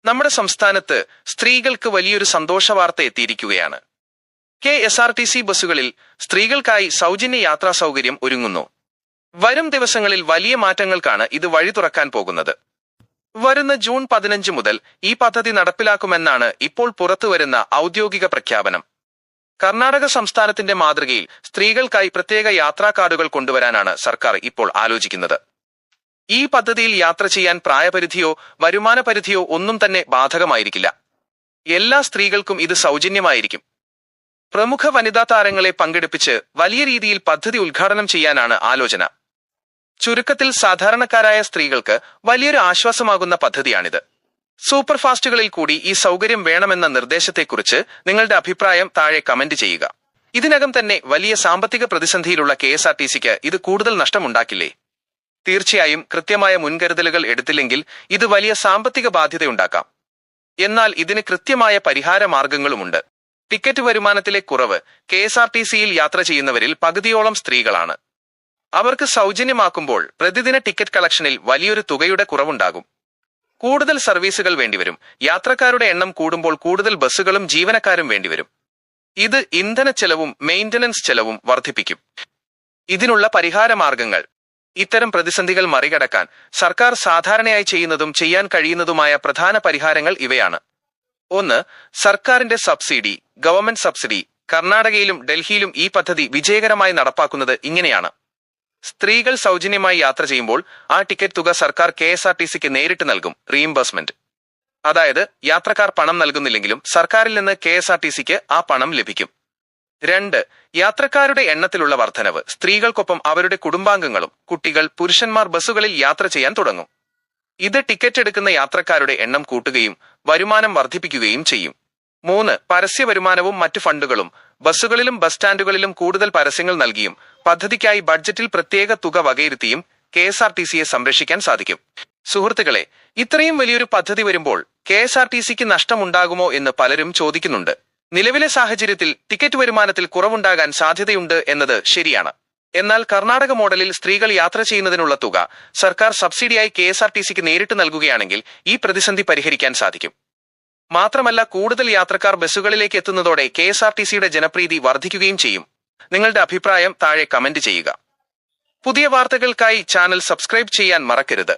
നമ്മുടെ സംസ്ഥാനത്ത് സ്ത്രീകൾക്ക് വലിയൊരു സന്തോഷവാർത്ത എത്തിയിരിക്കുകയാണ്. KSRTC ബസ്സുകളിൽ സ്ത്രീകൾക്കായി സൗജന്യ യാത്രാ സൗകര്യം ഒരുങ്ങുന്നു. വരും ദിവസങ്ങളിൽ വലിയ മാറ്റങ്ങൾക്കാണ് ഇത് വഴി തുറക്കാൻ പോകുന്നത്. വരുന്ന ജൂൺ 15 മുതൽ ഈ പദ്ധതി നടപ്പിലാക്കുമെന്നാണ് ഇപ്പോൾ പുറത്തുവരുന്ന ഔദ്യോഗിക പ്രഖ്യാപനം. കർണാടക സംസ്ഥാനത്തിന്റെ മാതൃകയിൽ സ്ത്രീകൾക്കായി പ്രത്യേക യാത്രാ കാർഡുകൾ കൊണ്ടുവരാനാണ് സർക്കാർ ഇപ്പോൾ ആലോചിക്കുന്നത്. ഈ പദ്ധതിയിൽ യാത്ര ചെയ്യാൻ പ്രായപരിധിയോ വരുമാന പരിധിയോ ഒന്നും തന്നെ ബാധകമായിരിക്കില്ല. എല്ലാ സ്ത്രീകൾക്കും ഇത് സൗജന്യമായിരിക്കും. പ്രമുഖ വനിതാ താരങ്ങളെ പങ്കെടുപ്പിച്ച് വലിയ രീതിയിൽ പദ്ധതി ഉദ്ഘാടനം ചെയ്യാനാണ് ആലോചന. ചുരുക്കത്തിൽ സാധാരണക്കാരായ സ്ത്രീകൾക്ക് വലിയൊരു ആശ്വാസമാകുന്ന പദ്ധതിയാണിത്. സൂപ്പർഫാസ്റ്റുകളിൽ കൂടി ഈ സൗകര്യം വേണമെന്ന നിർദ്ദേശത്തെക്കുറിച്ച് നിങ്ങളുടെ അഭിപ്രായം താഴെ കമന്റ് ചെയ്യുക. ഇതിനകം തന്നെ വലിയ സാമ്പത്തിക പ്രതിസന്ധിയിലുള്ള KSRTCക്ക് ഇത് കൂടുതൽ നഷ്ടമുണ്ടാക്കില്ലേ? തീർച്ചയായും കൃത്യമായ മുൻകരുതലുകൾ എടുത്തില്ലെങ്കിൽ ഇത് വലിയ സാമ്പത്തിക ബാധ്യതയുണ്ടാക്കാം. എന്നാൽ ഇതിന് കൃത്യമായ പരിഹാര മാർഗങ്ങളുമുണ്ട്. ടിക്കറ്റ് വരുമാനത്തിലെ കുറവ്. KSRTCയിൽ യാത്ര ചെയ്യുന്നവരിൽ പകുതിയോളം സ്ത്രീകളാണ്. അവർക്ക് സൗജന്യമാക്കുമ്പോൾ പ്രതിദിന ടിക്കറ്റ് കളക്ഷനിൽ വലിയൊരു തുകയുടെ കുറവുണ്ടാകും. കൂടുതൽ സർവീസുകൾ വേണ്ടിവരും. യാത്രക്കാരുടെ എണ്ണം കൂടുമ്പോൾ കൂടുതൽ ബസ്സുകളും ജീവനക്കാരും വേണ്ടിവരും. ഇത് ഇന്ധന ചെലവും മെയിന്റനൻസ് ചെലവും വർദ്ധിപ്പിക്കും. ഇതിനുള്ള പരിഹാര മാർഗങ്ങൾ. ഇത്തരം പ്രതിസന്ധികൾ മറികടക്കാൻ സർക്കാർ സാധാരണയായി ചെയ്യുന്നതും ചെയ്യാൻ കഴിയുന്നതുമായ പ്രധാന പരിഹാരങ്ങൾ ഇവയാണ്. 1. സർക്കാരിന്റെ സബ്സിഡി. Government subsidy. കർണാടകയിലും ഡൽഹിയിലും ഈ പദ്ധതി വിജയകരമായി നടപ്പാക്കുന്നത് ഇങ്ങനെയാണ്. സ്ത്രീകൾ സൗജന്യമായി യാത്ര ചെയ്യുമ്പോൾ ആ ടിക്കറ്റ് തുക സർക്കാർ KSRTCക്ക് നേരിട്ട് നൽകും. റീഇംബേഴ്സ്മെന്റ്. അതായത് യാത്രക്കാർ പണം നൽകുന്നില്ലെങ്കിലും സർക്കാരിൽ നിന്ന് KSRTCക്ക് ആ പണം ലഭിക്കും. 2. യാത്രക്കാരുടെ എണ്ണത്തിലുള്ള വർധനവ്. സ്ത്രീകൾക്കൊപ്പം അവരുടെ കുടുംബാംഗങ്ങളും കുട്ടികൾ, പുരുഷന്മാർ ബസ്സുകളിൽ യാത്ര ചെയ്യാൻ തുടങ്ങും. ഇത് ടിക്കറ്റ് എടുക്കുന്ന യാത്രക്കാരുടെ എണ്ണം കൂട്ടുകയും വരുമാനം വർദ്ധിപ്പിക്കുകയും ചെയ്യും. 3. പരസ്യ വരുമാനവും മറ്റു ഫണ്ടുകളും. ബസ്സുകളിലും ബസ് സ്റ്റാൻഡുകളിലും കൂടുതൽ പരസ്യങ്ങൾ നൽകിയും പദ്ധതിക്കായി ബഡ്ജറ്റിൽ പ്രത്യേക തുക വകയിരുത്തിയും KSRTCയെ സംരക്ഷിക്കാൻ സാധിക്കും. സുഹൃത്തുക്കളെ, ഇത്രയും വലിയൊരു പദ്ധതി വരുമ്പോൾ KSRTCക്ക് നഷ്ടമുണ്ടാകുമോ എന്ന് പലരും ചോദിക്കുന്നുണ്ട്. നിലവിലെ സാഹചര്യത്തിൽ ടിക്കറ്റ് വരുമാനത്തിൽ കുറവുണ്ടാകാൻ സാധ്യതയുണ്ട് എന്നത് ശരിയാണ്. എന്നാൽ കർണാടക മോഡലിൽ സ്ത്രീകൾ യാത്ര ചെയ്യുന്നതിനുള്ള തുക സർക്കാർ സബ്സിഡിയായി KSRTCക്ക് നേരിട്ട് നൽകുകയാണെങ്കിൽ ഈ പ്രതിസന്ധി പരിഹരിക്കാൻ സാധിക്കും. മാത്രമല്ല, കൂടുതൽ യാത്രക്കാർ ബസ്സുകളിലേക്ക് എത്തുന്നതോടെ KSRTCയുടെ ജനപ്രീതി വർദ്ധിക്കുകയും ചെയ്യും. നിങ്ങളുടെ അഭിപ്രായം താഴെ കമന്റ് ചെയ്യുക. പുതിയ വാർത്തകൾക്കായി ചാനൽ സബ്സ്ക്രൈബ് ചെയ്യാൻ മറക്കരുത്.